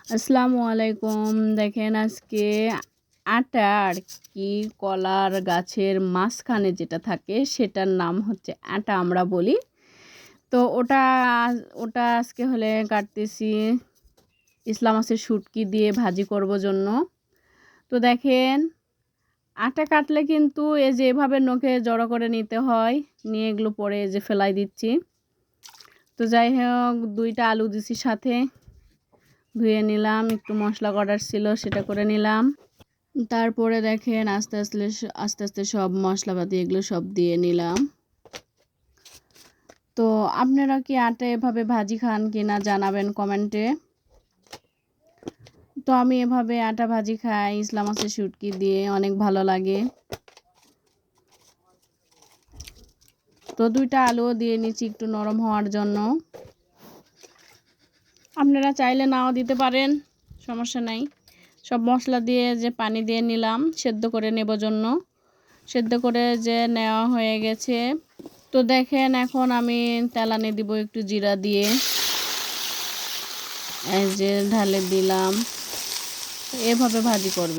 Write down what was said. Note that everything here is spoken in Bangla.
আসসালামু আলাইকুম। দেখেন আজকে আটা আর কি কলার গাছের মাঝখানে যেটা থাকে সেটার নাম হচ্ছে আটা আমরা বলি। তো ওটা আজকে হলে কাটতেছি ইসলা মাছের শুটকি দিয়ে ভাজি করব জন্য। তো দেখেন আটা কাটলে কিন্তু এই যে এভাবে নখে জড়ো করে নিতে হয়, নিয়ে এগুলো পরে এই যে ফেলাই দিচ্ছি। তো যাই হোক 2টা আলু দিছি সাথে, ধুয়ে নিলাম, একটু মশলা করার ছিল সেটা করে নিলাম। তারপরে দেখেন আস্তে আস্তে সব মশলাপাতি এগুলো সব দিয়ে নিলাম। তো আপনারা কি আটা এভাবে ভাজি খান কিনা জানাবেন কমেন্টে। তো আমি এভাবে আটা ভাজি খাই ইসলা মাছের শুটকি দিয়ে, অনেক ভালো লাগে। তো 2টা আলুও দিয়ে নিচ্ছি একটু নরম হওয়ার জন্য। আপনারা চাইলে নাও দিতে পারেন, সমস্যা নাই। সব মশলা দিয়ে যে পানি দিয়ে নিলাম সেদ্ধ করে নেব জন্য। সেদ্ধ করে যে নেওয়া হয়ে গেছে। তো দেখেন এখন আমি তেলানি দিব একটু জিরা দিয়ে, এই যে ঢালে দিলাম। এভাবে ভাজি করবে।